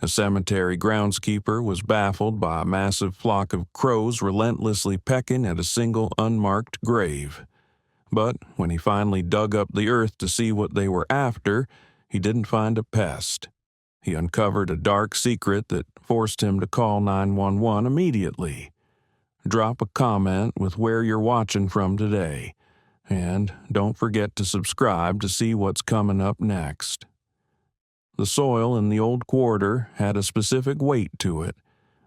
cemetery groundskeeper was baffled by a massive flock of crows relentlessly pecking at a single unmarked grave. But when he finally dug up the earth to see what they were after, he didn't find a pest. He uncovered a dark secret that forced him to call 911 immediately. Drop a comment with where you're watching from today, and don't forget to subscribe to see what's coming up next. The soil in the old quarter had a specific weight to it,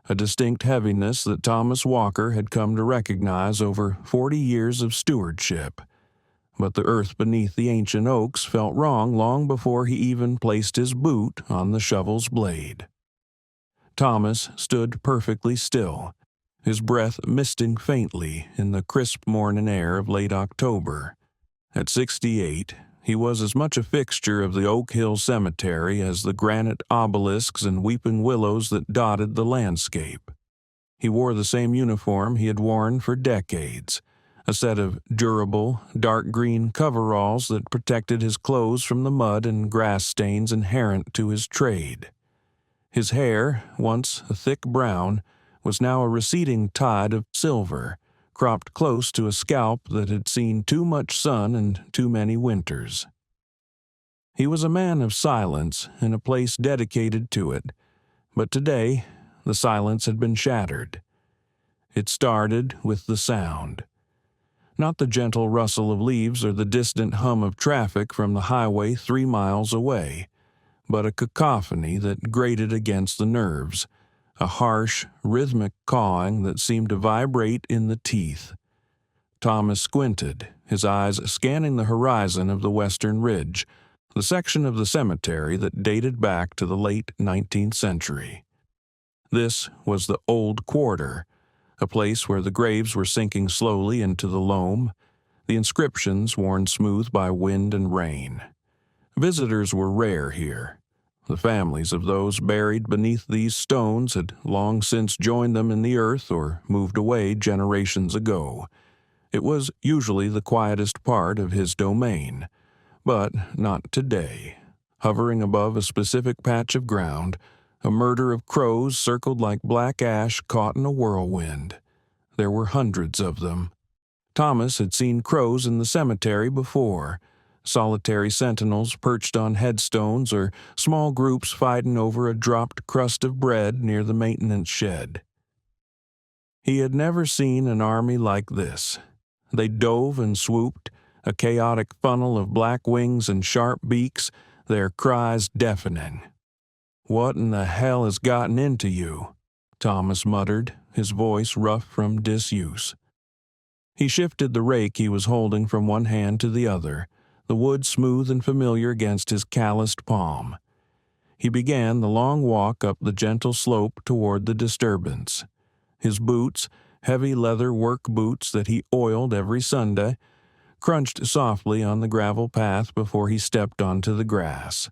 a distinct heaviness that Thomas Walker had come to recognize over 40 years of stewardship. But the earth beneath the ancient oaks felt wrong long before he even placed his boot on the shovel's blade. Thomas stood perfectly still, his breath misting faintly in the crisp morning air of late October. At 68, he was as much a fixture of the Oak Hill Cemetery as the granite obelisks and weeping willows that dotted the landscape. He wore the same uniform he had worn for decades, a set of durable, dark green coveralls that protected his clothes from the mud and grass stains inherent to his trade. His hair, once a thick brown, was now a receding tide of silver, cropped close to a scalp that had seen too much sun and too many winters. He was a man of silence in a place dedicated to it, but today the silence had been shattered. It started with the sound. Not the gentle rustle of leaves or the distant hum of traffic from the highway 3 miles away, but a cacophony that grated against the nerves, a harsh, rhythmic cawing that seemed to vibrate in the teeth. Thomas squinted, his eyes scanning the horizon of the western ridge, the section of the cemetery that dated back to the late 19th century. This was the Old Quarter, a place where the graves were sinking slowly into the loam, the inscriptions worn smooth by wind and rain. Visitors were rare here. The families of those buried beneath these stones had long since joined them in the earth or moved away generations ago. It was usually the quietest part of his domain, but not today. Hovering above a specific patch of ground, a murder of crows circled like black ash caught in a whirlwind. There were hundreds of them. Thomas had seen crows in the cemetery before, solitary sentinels perched on headstones or small groups fighting over a dropped crust of bread near the maintenance shed. He had never seen an army like this. They dove and swooped, a chaotic funnel of black wings and sharp beaks, their cries deafening. "What in the hell has gotten into you?" Thomas muttered, his voice rough from disuse. He shifted the rake he was holding from one hand to the other, the wood smooth and familiar against his calloused palm. He began the long walk up the gentle slope toward the disturbance. His boots, heavy leather work boots that he oiled every Sunday, crunched softly on the gravel path before he stepped onto the grass.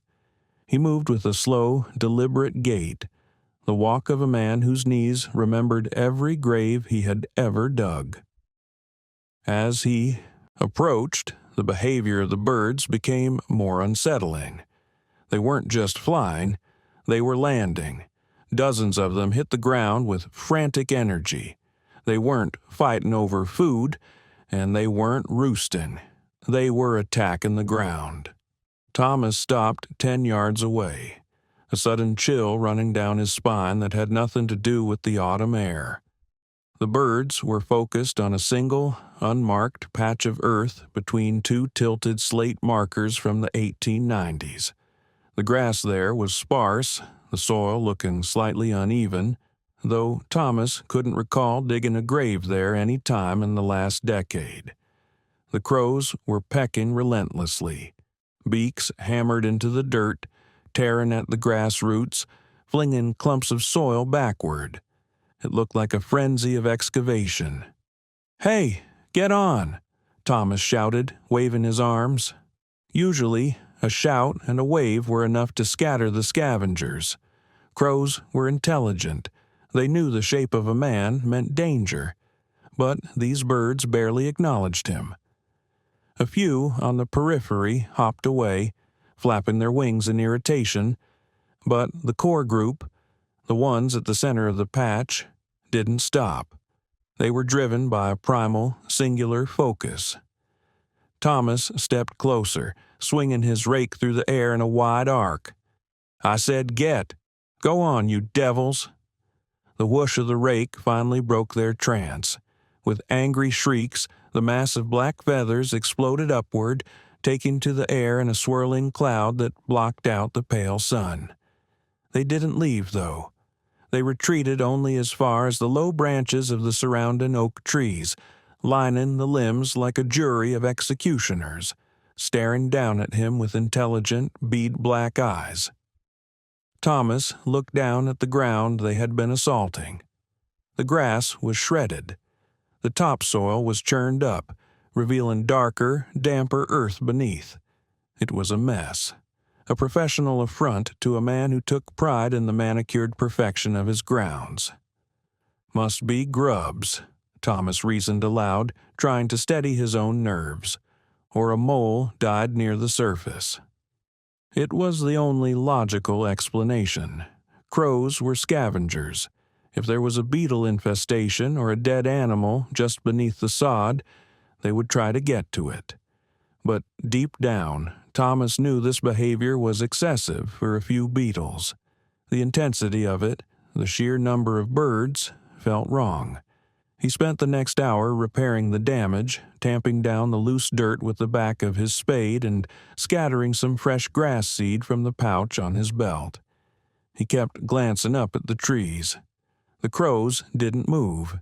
He moved with a slow, deliberate gait, the walk of a man whose knees remembered every grave he had ever dug. As he approached, the behavior of the birds became more unsettling. They weren't just flying, they were landing. Dozens of them hit the ground with frantic energy. They weren't fighting over food, and they weren't roosting. They were attacking the ground. Thomas stopped 10 yards away, a sudden chill running down his spine that had nothing to do with the autumn air. The birds were focused on a single, unmarked patch of earth between 2 tilted slate markers from the 1890s. The grass there was sparse, the soil looking slightly uneven, though Thomas couldn't recall digging a grave there any time in the last decade. The crows were pecking relentlessly, beaks hammered into the dirt, tearing at the grass roots, flinging clumps of soil backward. It looked like a frenzy of excavation. "Hey, get on!" Thomas shouted, waving his arms. Usually, a shout and a wave were enough to scatter the scavengers. Crows were intelligent. They knew the shape of a man meant danger, but these birds barely acknowledged him. A few on the periphery hopped away, flapping their wings in irritation, but the core group, The ones at the center of the patch didn't stop. They were driven by a primal, singular focus. Thomas stepped closer, swinging his rake through the air in a wide arc. "I said get! Go on, you devils!" The whoosh of the rake finally broke their trance. With angry shrieks, the massive black feathers exploded upward, taking to the air in a swirling cloud that blocked out the pale sun. They didn't leave, though. They retreated only as far as the low branches of the surrounding oak trees, lining the limbs like a jury of executioners, staring down at him with intelligent, bead-black eyes. Thomas looked down at the ground they had been assaulting. The grass was shredded. The topsoil was churned up, revealing darker, damper earth beneath. It was a mess, a professional affront to a man who took pride in the manicured perfection of his grounds. "Must be grubs," Thomas reasoned aloud, trying to steady his own nerves, or a mole died near the surface. It was the only logical explanation. Crows were scavengers. If there was a beetle infestation or a dead animal just beneath the sod, they would try to get to it. But deep down, Thomas knew this behavior was excessive for a few beetles. The intensity of it, the sheer number of birds, felt wrong. He spent the next hour repairing the damage, tamping down the loose dirt with the back of his spade and scattering some fresh grass seed from the pouch on his belt. He kept glancing up at the trees. The crows didn't move.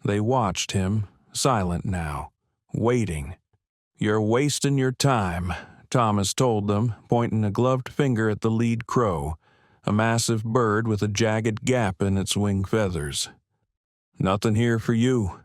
They watched him, silent now, waiting. "You're wasting your time," Thomas told them, pointing a gloved finger at the lead crow, a massive bird with a jagged gap in its wing feathers. "Nothing here for you."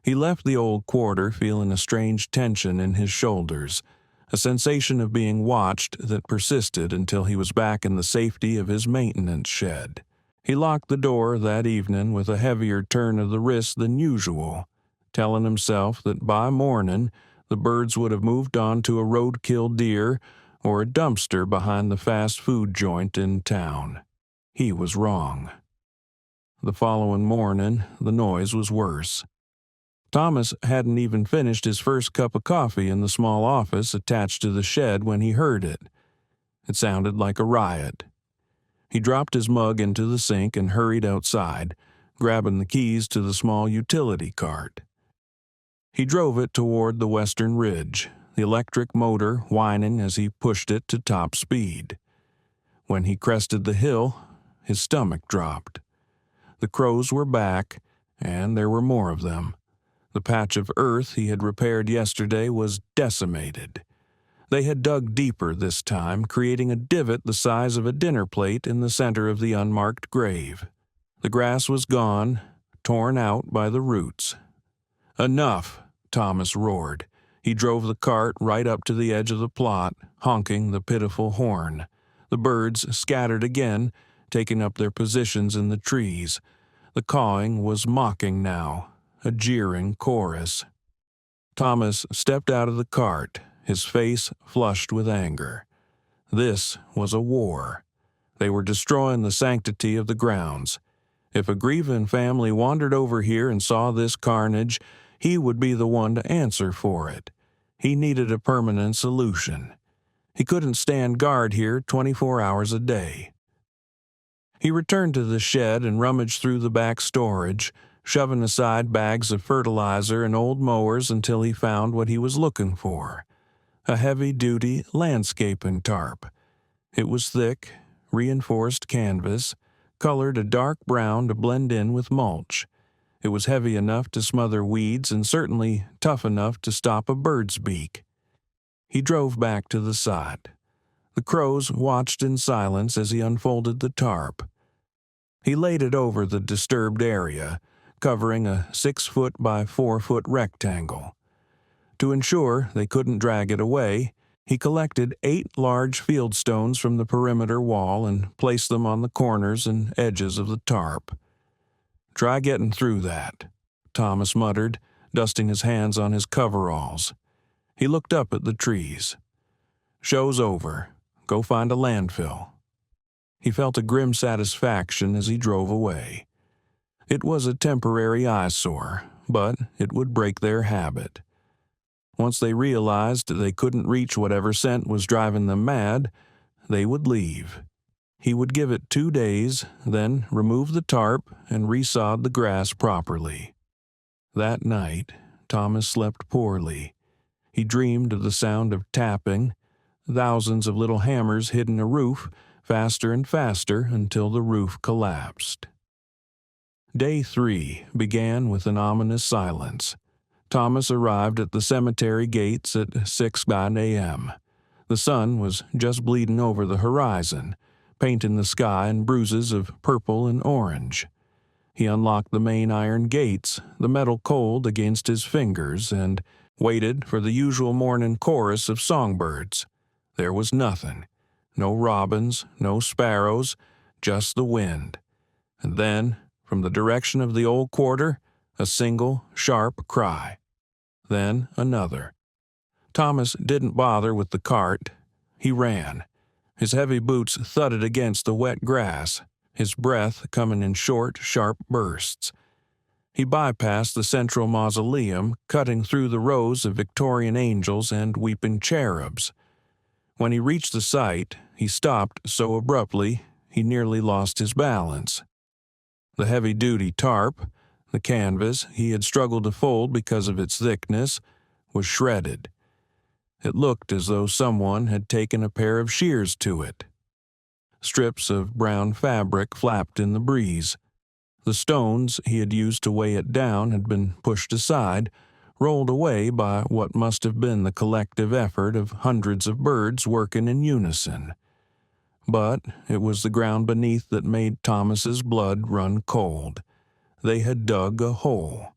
He left the old quarter feeling a strange tension in his shoulders, a sensation of being watched that persisted until he was back in the safety of his maintenance shed. He locked the door that evening with a heavier turn of the wrist than usual, telling himself that by morning the birds would have moved on to a roadkill deer or a dumpster behind the fast food joint in town. He was wrong. The following morning, the noise was worse. Thomas hadn't even finished his first cup of coffee in the small office attached to the shed when he heard it. It sounded like a riot. He dropped his mug into the sink and hurried outside, grabbing the keys to the small utility cart. He drove it toward the western ridge, the electric motor whining as he pushed it to top speed. When he crested the hill, his stomach dropped. The crows were back, and there were more of them. The patch of earth he had repaired yesterday was decimated. They had dug deeper this time, creating a divot the size of a dinner plate in the center of the unmarked grave. The grass was gone, torn out by the roots. "Enough!" Thomas roared. He drove the cart right up to the edge of the plot, honking the pitiful horn. The birds scattered again, taking up their positions in the trees. The cawing was mocking now, a jeering chorus. Thomas stepped out of the cart, his face flushed with anger. This was a war. They were destroying the sanctity of the grounds. If a grieving family wandered over here and saw this carnage, he would be the one to answer for it. He needed a permanent solution. He couldn't stand guard here 24 hours a day. He returned to the shed and rummaged through the back storage, shoving aside bags of fertilizer and old mowers until he found what he was looking for: a heavy-duty landscaping tarp. It was thick, reinforced canvas, colored a dark brown to blend in with mulch. It was heavy enough to smother weeds and certainly tough enough to stop a bird's beak. He drove back to the sod. The crows watched in silence as he unfolded the tarp. He laid it over the disturbed area, covering a 6-foot by 4-foot rectangle. To ensure they couldn't drag it away, he collected 8 large field stones from the perimeter wall and placed them on the corners and edges of the tarp. "Try getting through that," Thomas muttered, dusting his hands on his coveralls. He looked up at the trees. "Show's over. Go find a landfill." He felt a grim satisfaction as he drove away. It was a temporary eyesore, but it would break their habit. Once they realized they couldn't reach whatever scent was driving them mad, they would leave. He would give it 2 days, then remove the tarp and resod the grass properly. That night, Thomas slept poorly. He dreamed of the sound of tapping. Thousands of little hammers hit in a roof, faster and faster until the roof collapsed. Day 3 began with an ominous silence. Thomas arrived at the cemetery gates at 6 a.m. The sun was just bleeding over the horizon, painting the sky in bruises of purple and orange. He unlocked the main iron gates, the metal cold against his fingers, and waited for the usual morning chorus of songbirds. There was nothing. No robins, no sparrows, just the wind. And then, from the direction of the old quarter, a single, sharp cry. Then another. Thomas didn't bother with the cart. He ran. His heavy boots thudded against the wet grass, his breath coming in short, sharp bursts. He bypassed the central mausoleum, cutting through the rows of Victorian angels and weeping cherubs. When he reached the site, he stopped so abruptly he nearly lost his balance. The heavy-duty tarp, the canvas he had struggled to fold because of its thickness, was shredded. It looked as though someone had taken a pair of shears to it. Strips of brown fabric flapped in the breeze. The stones he had used to weigh it down had been pushed aside, rolled away by what must have been the collective effort of hundreds of birds working in unison. But it was the ground beneath that made Thomas's blood run cold. They had dug a hole.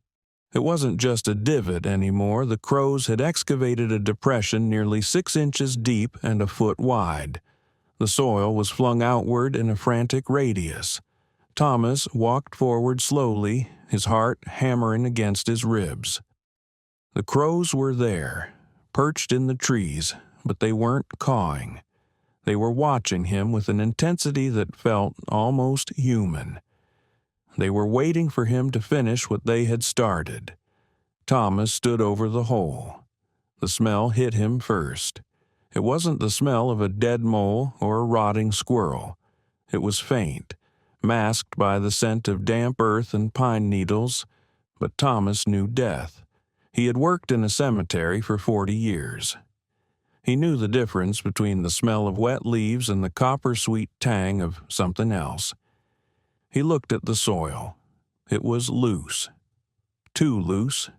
It wasn't just a divot anymore. The crows had excavated a depression nearly 6 inches deep and a foot wide. The soil was flung outward in a frantic radius. Thomas walked forward slowly, his heart hammering against his ribs. The crows were there, perched in the trees, but they weren't cawing. They were watching him with an intensity that felt almost human. They were waiting for him to finish what they had started. Thomas stood over the hole. The smell hit him first. It wasn't the smell of a dead mole or a rotting squirrel. It was faint, masked by the scent of damp earth and pine needles, but Thomas knew death. He had worked in a cemetery for 40 years. He knew the difference between the smell of wet leaves and the copper-sweet tang of something else. He looked at the soil. It was loose. Too loose.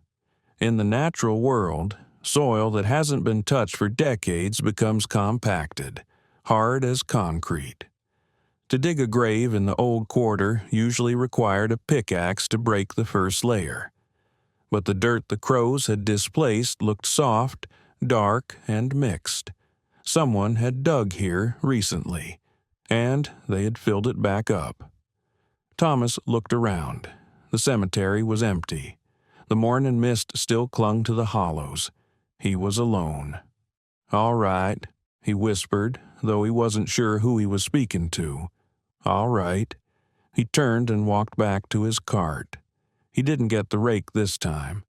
In the natural world, soil that hasn't been touched for decades becomes compacted, hard as concrete. To dig a grave in the old quarter usually required a pickaxe to break the first layer. But the dirt the crows had displaced looked soft, dark, and mixed. Someone had dug here recently, and they had filled it back up. Thomas looked around. The cemetery was empty. The morning mist still clung to the hollows. He was alone. "All right," he whispered, though he wasn't sure who he was speaking to. "All right." He turned and walked back to his cart. He didn't get the rake this time.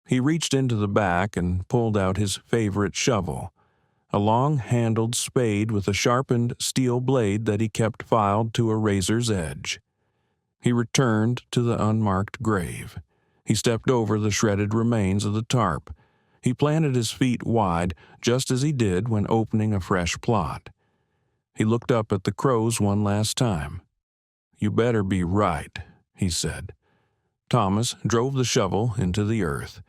He reached into the back and pulled out his favorite shovel, a long-handled spade with a sharpened steel blade that he kept filed to a razor's edge. He returned to the unmarked grave. He stepped over the shredded remains of the tarp. He planted his feet wide, just as he did when opening a fresh plot. He looked up at the crows one last time. "You better be right," he said. Thomas drove the shovel into the earth.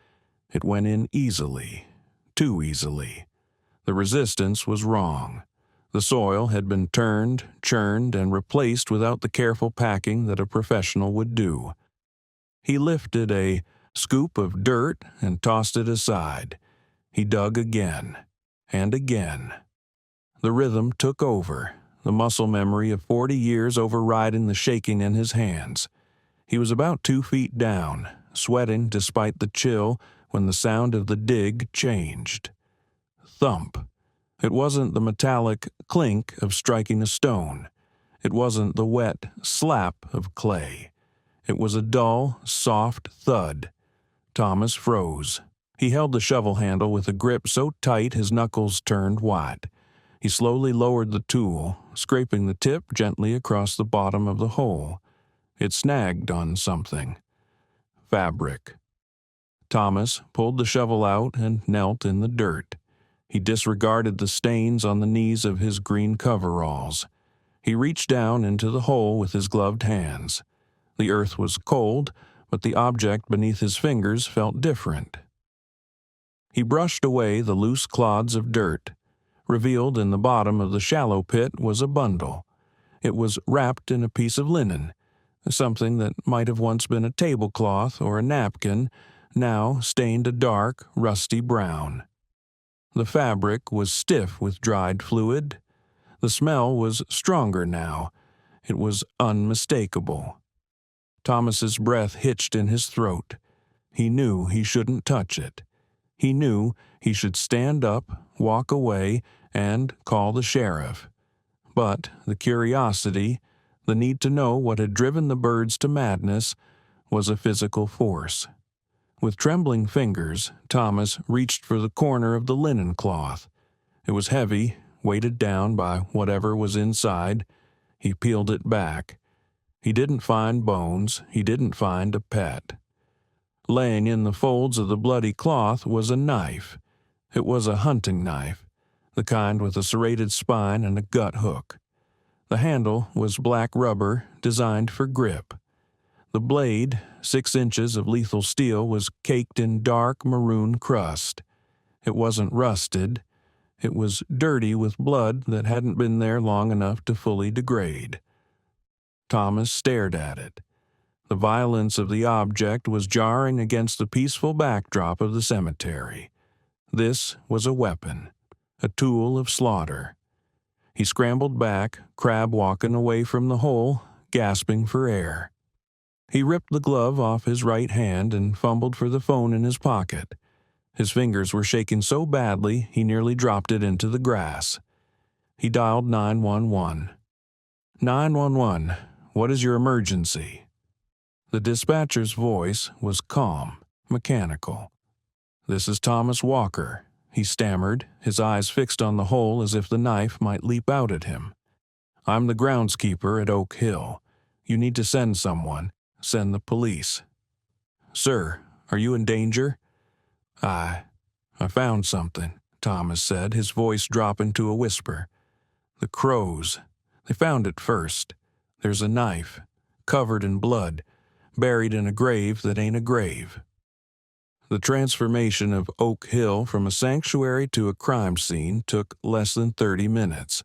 It went in easily, too easily. The resistance was wrong. The soil had been turned, churned, and replaced without the careful packing that a professional would do. He lifted a scoop of dirt and tossed it aside. He dug again, and again. The rhythm took over, the muscle memory of 40 years overriding the shaking in his hands. He was about 2 feet down, sweating despite the chill, when the sound of the dig changed. Thump. It wasn't the metallic clink of striking a stone. It wasn't the wet slap of clay. It was a dull, soft thud. Thomas froze. He held the shovel handle with a grip so tight his knuckles turned white. He slowly lowered the tool, scraping the tip gently across the bottom of the hole. It snagged on something. Fabric. Thomas pulled the shovel out and knelt in the dirt. He disregarded the stains on the knees of his green coveralls. He reached down into the hole with his gloved hands. The earth was cold, but the object beneath his fingers felt different. He brushed away the loose clods of dirt. Revealed in the bottom of the shallow pit was a bundle. It was wrapped in a piece of linen, something that might have once been a tablecloth or a napkin, now stained a dark, rusty brown. The fabric was stiff with dried fluid. The smell was stronger now. It was unmistakable. Thomas's breath hitched in his throat. He knew he shouldn't touch it. He knew he should stand up, walk away, and call the sheriff. But the curiosity, the need to know what had driven the birds to madness, was a physical force. With trembling fingers, Thomas reached for the corner of the linen cloth. It was heavy, weighted down by whatever was inside. He peeled it back. He didn't find bones. He didn't find a pet. Laying in the folds of the bloody cloth was a knife. It was a hunting knife, the kind with a serrated spine and a gut hook. The handle was black rubber, designed for grip. The blade, 6 inches of lethal steel, was caked in dark maroon crust. It wasn't rusted. It was dirty with blood that hadn't been there long enough to fully degrade. Thomas stared at it. The violence of the object was jarring against the peaceful backdrop of the cemetery. This was a weapon, a tool of slaughter. He scrambled back, crab walking away from the hole, gasping for air. He ripped the glove off his right hand and fumbled for the phone in his pocket. His fingers were shaking so badly he nearly dropped it into the grass. He dialed 911. 911, what is your emergency? The dispatcher's voice was calm, mechanical. This is Thomas Walker, he stammered, his eyes fixed on the hole as if the knife might leap out at him. I'm the groundskeeper at Oak Hill. You need to send someone. Send the police. Sir, are you in danger? I found something, Thomas said, his voice dropping to a whisper. The crows. They found it first. There's a knife, covered in blood, buried in a grave that ain't a grave. The transformation of Oak Hill from a sanctuary to a crime scene took less than 30 minutes.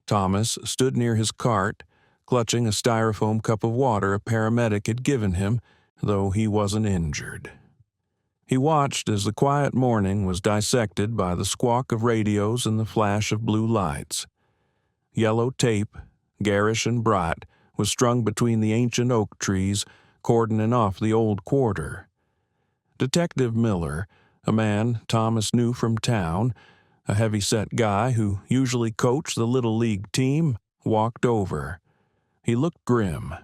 Thomas stood near his cart, clutching a styrofoam cup of water a paramedic had given him, though he wasn't injured. He watched as the quiet morning was dissected by the squawk of radios and the flash of blue lights. Yellow tape, garish and bright, was strung between the ancient oak trees, cordoning off the old quarter. Detective Miller, a man Thomas knew from town, a heavy-set guy who usually coached the Little League team, walked over. He looked grim.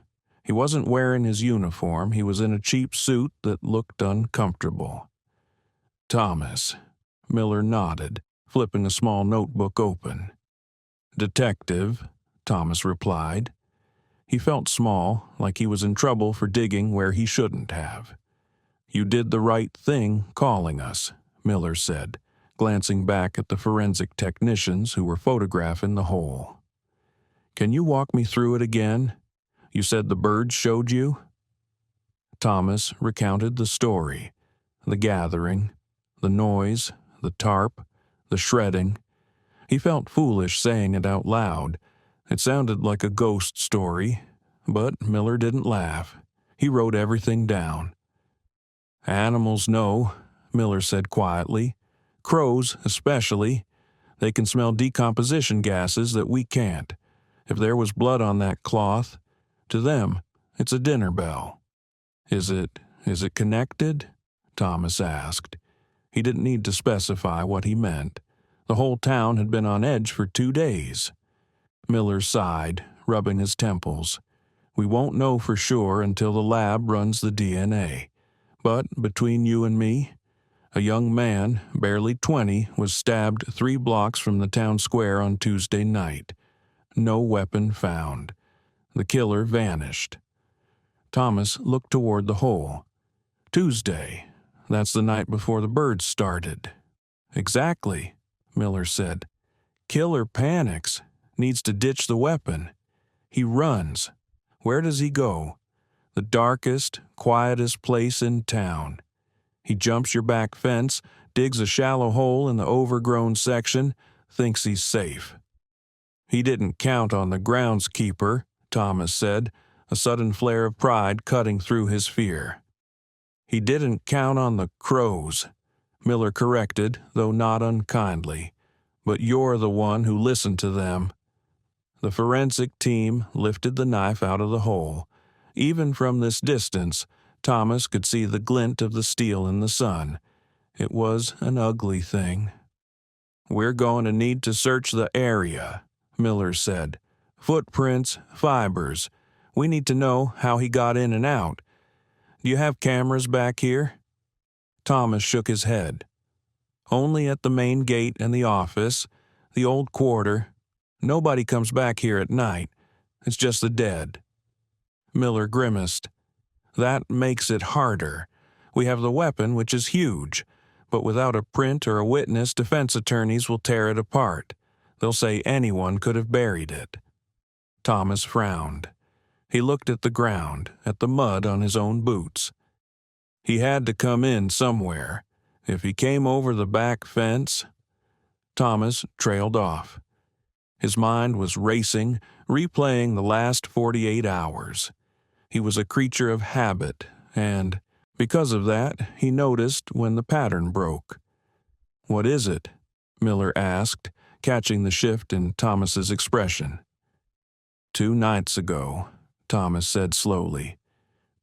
He wasn't wearing his uniform. He was in a cheap suit that looked uncomfortable. Thomas. Miller nodded, flipping a small notebook open. Detective, Thomas replied. He felt small, like he was in trouble for digging where he shouldn't have. You did the right thing calling us, Miller said, glancing back at the forensic technicians who were photographing the hole. Can you walk me through it again? You said the birds showed you? Thomas recounted the story, the gathering, the noise, the tarp, the shredding. He felt foolish saying it out loud. It sounded like a ghost story, but Miller didn't laugh. He wrote everything down. Animals know, Miller said quietly. Crows, especially. They can smell decomposition gases that we can't. If there was blood on that cloth, to them, it's a dinner bell. Is it connected? Thomas asked. He didn't need to specify what he meant. The whole town had been on edge for 2 days. Miller sighed, rubbing his temples. "We won't know for sure until the lab runs the DNA. But between you and me, a young man, barely 20, was stabbed 3 blocks from the town square on Tuesday night. No weapon found. The killer vanished." Thomas looked toward the hole. "Tuesday. That's the night before the birds started." "Exactly," Miller said. "Killer panics. Needs to ditch the weapon. He runs. Where does he go? The darkest, quietest place in town. He jumps your back fence, digs a shallow hole in the overgrown section, thinks he's safe." "He didn't count on the groundskeeper," Thomas said, a sudden flare of pride cutting through his fear. "He didn't count on the crows," Miller corrected, though not unkindly. "But you're the one who listened to them." The forensic team lifted the knife out of the hole. Even from this distance, Thomas could see the glint of the steel in the sun. It was an ugly thing. "We're going to need to search the area," Miller said. "Footprints, fibers. We need to know how he got in and out. Do you have cameras back here?" Thomas shook his head. "Only at the main gate and the office, the old quarter. Nobody comes back here at night. It's just the dead." Miller grimaced. "That makes it harder. We have the weapon, which is huge, but without a print or a witness, defense attorneys will tear it apart. They'll say anyone could have buried it." Thomas frowned. He looked at the ground, at the mud on his own boots. He had to come in somewhere. If he came over the back fence... Thomas trailed off. His mind was racing, replaying the last 48 hours. He was a creature of habit, and, because of that, he noticed when the pattern broke. "What is it?" Miller asked, catching the shift in Thomas's expression. 2 nights ago, Thomas said slowly.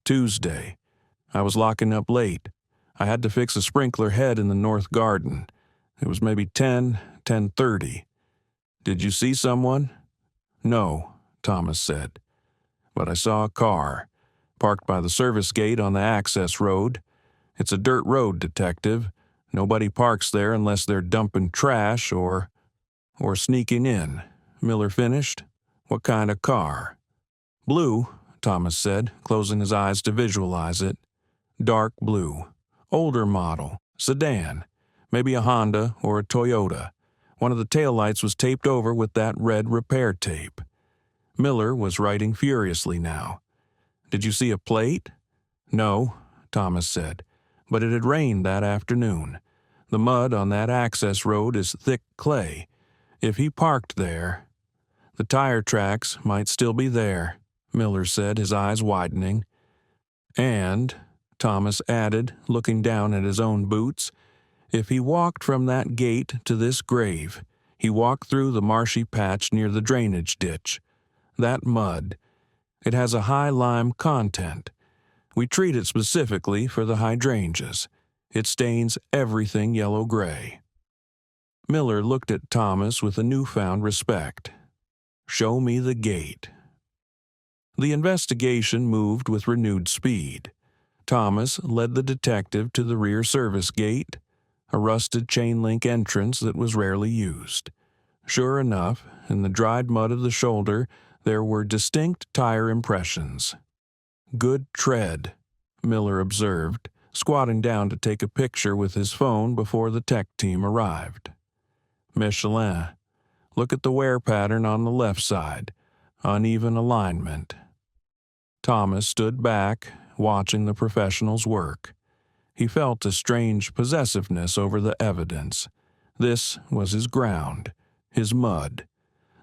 "Tuesday. I was locking up late. I had to fix a sprinkler head in the north garden. It was maybe 10:30. Did you see someone?" "No," Thomas said. "But I saw a car, parked by the service gate on the access road. It's a dirt road, Detective. Nobody parks there unless they're dumping trash or sneaking in." Miller finished. "What kind of car?" "Blue," Thomas said, closing his eyes to visualize it. "Dark blue. Older model. Sedan. Maybe a Honda or a Toyota. One of the taillights was taped over with that red repair tape." Miller was writing furiously now. "Did you see a plate?" "No," Thomas said, "but it had rained that afternoon. The mud on that access road is thick clay. If he parked there..." "The tire tracks might still be there," Miller said, his eyes widening. "And," Thomas added, looking down at his own boots, "if he walked from that gate to this grave, he walked through the marshy patch near the drainage ditch. That mud, it has a high lime content. We treat it specifically for the hydrangeas. It stains everything yellow-gray." Miller looked at Thomas with a newfound respect. "Show me the gate." The investigation moved with renewed speed. Thomas led the detective to the rear service gate, a rusted chain-link entrance that was rarely used. Sure enough, in the dried mud of the shoulder, there were distinct tire impressions. "Good tread," Miller observed, squatting down to take a picture with his phone before the tech team arrived. "Michelin. Look at the wear pattern on the left side. Uneven alignment." Thomas stood back, watching the professionals work. He felt a strange possessiveness over the evidence. This was his ground, his mud.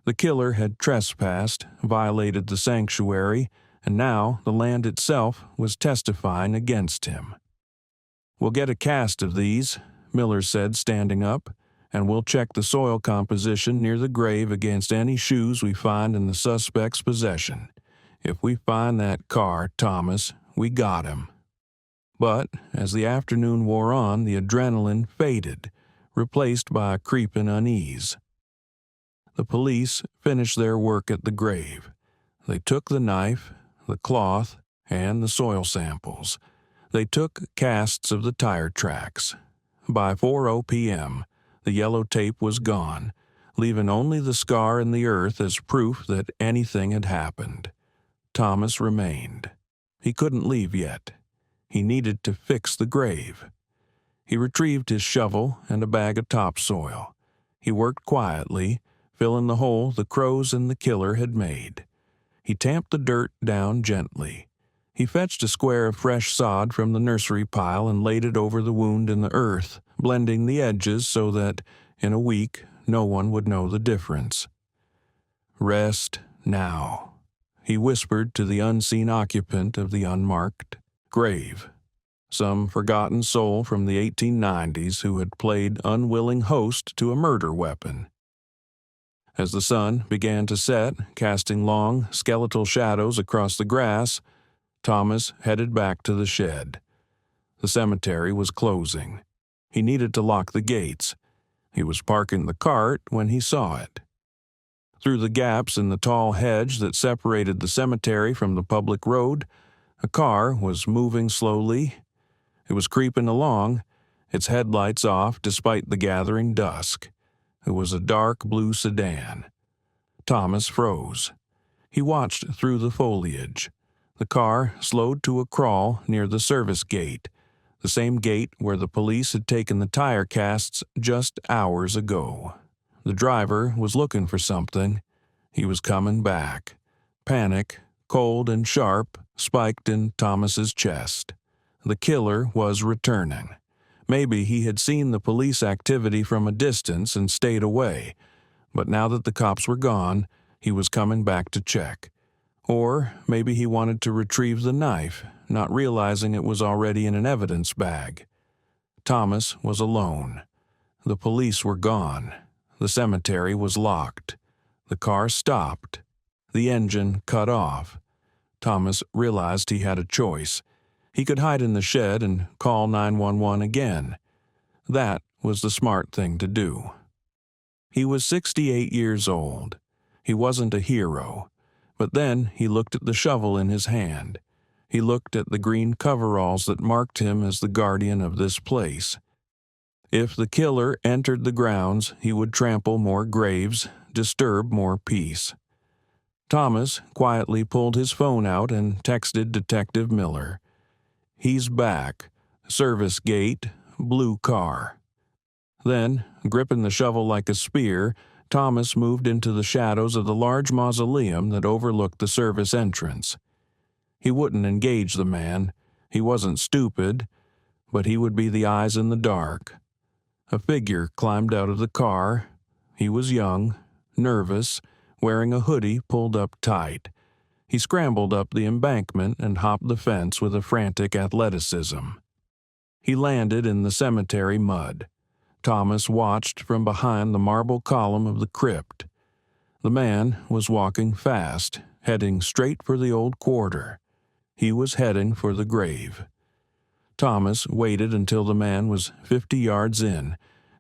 The killer had trespassed, violated the sanctuary, and now the land itself was testifying against him. "We'll get a cast of these," Miller said, standing up, "and we'll check the soil composition near the grave against any shoes we find in the suspect's possession. If we find that car, Thomas, we got him." But as the afternoon wore on, the adrenaline faded, replaced by a creeping unease. The police finished their work at the grave. They took the knife, the cloth, and the soil samples. They took casts of the tire tracks. By 4:00 p.m., the yellow tape was gone, leaving only the scar in the earth as proof that anything had happened. Thomas remained. He couldn't leave yet. He needed to fix the grave. He retrieved his shovel and a bag of topsoil. He worked quietly, filling the hole the crows and the killer had made. He tamped the dirt down gently. He fetched a square of fresh sod from the nursery pile and laid it over the wound in the earth, blending the edges so that, in a week, no one would know the difference. "Rest now," he whispered to the unseen occupant of the unmarked grave, some forgotten soul from the 1890s who had played unwilling host to a murder weapon. As the sun began to set, casting long, skeletal shadows across the grass, Thomas headed back to the shed. The cemetery was closing. He needed to lock the gates. He was parking the cart when he saw it. Through the gaps in the tall hedge that separated the cemetery from the public road, a car was moving slowly. It was creeping along, its headlights off despite the gathering dusk. It was a dark blue sedan. Thomas froze. He watched through the foliage. The car slowed to a crawl near the service gate, the same gate where the police had taken the tire casts just hours ago. The driver was looking for something. He was coming back. Panic, cold and sharp, spiked in Thomas's chest. The killer was returning. Maybe he had seen the police activity from a distance and stayed away, but now that the cops were gone, he was coming back to check. Or maybe he wanted to retrieve the knife, not realizing it was already in an evidence bag. Thomas was alone. The police were gone. The cemetery was locked. The car stopped. The engine cut off. Thomas realized he had a choice. He could hide in the shed and call 911 again. That was the smart thing to do. He was 68 years old. He wasn't a hero. But then he looked at the shovel in his hand. He looked at the green coveralls that marked him as the guardian of this place. If the killer entered the grounds, he would trample more graves, disturb more peace. Thomas quietly pulled his phone out and texted Detective Miller. "He's back. Service gate, blue car." Then, gripping the shovel like a spear, Thomas moved into the shadows of the large mausoleum that overlooked the service entrance. He wouldn't engage the man. He wasn't stupid, but he would be the eyes in the dark. A figure climbed out of the car. He was young, nervous, wearing a hoodie pulled up tight. He scrambled up the embankment and hopped the fence with a frantic athleticism. He landed in the cemetery mud. Thomas watched from behind the marble column of the crypt. The man was walking fast, heading straight for the old quarter. He was heading for the grave. Thomas waited until the man was 50 yards in,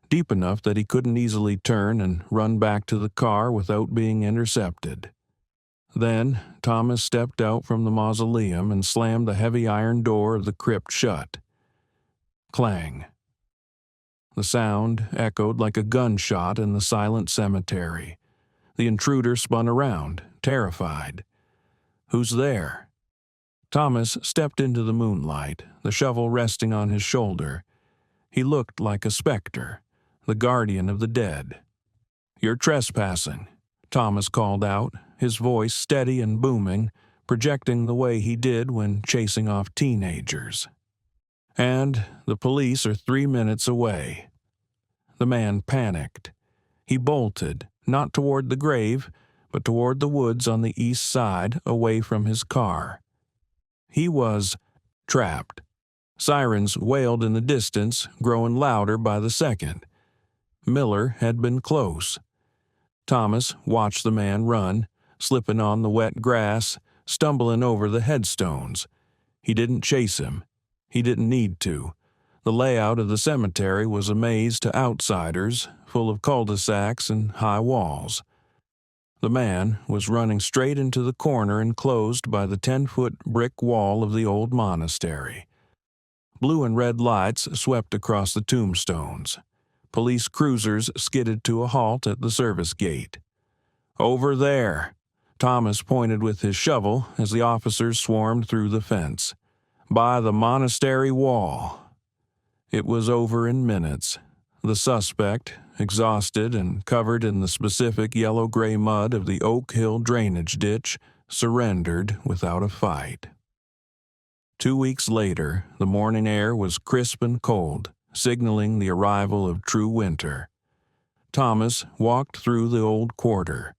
deep enough that he couldn't easily turn and run back to the car without being intercepted. Then Thomas stepped out from the mausoleum and slammed the heavy iron door of the crypt shut. Clang. The sound echoed like a gunshot in the silent cemetery. The intruder spun around, terrified. "Who's there?" Thomas stepped into the moonlight, the shovel resting on his shoulder. He looked like a specter, the guardian of the dead. "You're trespassing," Thomas called out, his voice steady and booming, projecting the way he did when chasing off teenagers. "And the police are 3 minutes away." The man panicked. He bolted, not toward the grave, but toward the woods on the east side, away from his car. He was trapped. Sirens wailed in the distance, growing louder by the second. Miller had been close. Thomas watched the man run, slipping on the wet grass, stumbling over the headstones. He didn't chase him. He didn't need to. The layout of the cemetery was a maze to outsiders, full of cul-de-sacs and high walls. The man was running straight into the corner enclosed by the 10-foot brick wall of the old monastery. Blue and red lights swept across the tombstones. Police cruisers skidded to a halt at the service gate. "Over there," Thomas pointed with his shovel as the officers swarmed through the fence. "By the monastery wall." It was over in minutes. The suspect, exhausted and covered in the specific yellow-gray mud of the Oak Hill drainage ditch, surrendered without a fight. 2 weeks later, the morning air was crisp and cold, signaling the arrival of true winter. Thomas walked through the old quarter.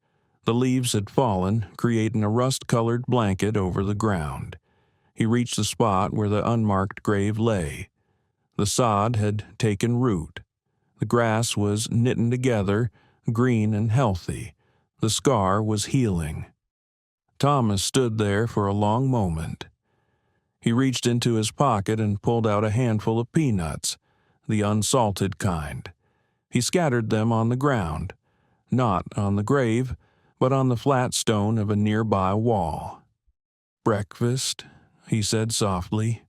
The leaves had fallen, creating a rust-colored blanket over the ground. He reached the spot where the unmarked grave lay. The sod had taken root. The grass was knitting together, green and healthy. The scar was healing. Thomas stood there for a long moment. He reached into his pocket and pulled out a handful of peanuts, the unsalted kind. He scattered them on the ground, not on the grave, but on the flat stone of a nearby wall. "Breakfast," he said softly.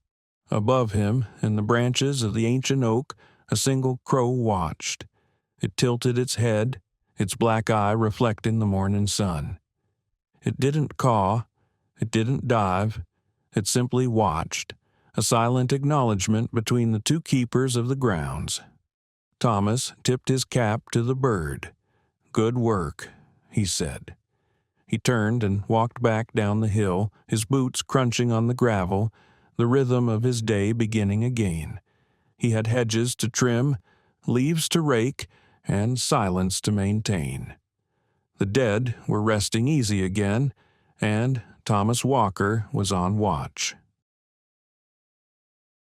Above him, in the branches of the ancient oak, a single crow watched. It tilted its head, its black eye reflecting the morning sun. It didn't caw, it didn't dive, it simply watched, a silent acknowledgment between the two keepers of the grounds. Thomas tipped his cap to the bird. "Good work," he said. He turned and walked back down the hill, his boots crunching on the gravel, the rhythm of his day beginning again. He had hedges to trim, leaves to rake, and silence to maintain. The dead were resting easy again, and Thomas Walker was on watch.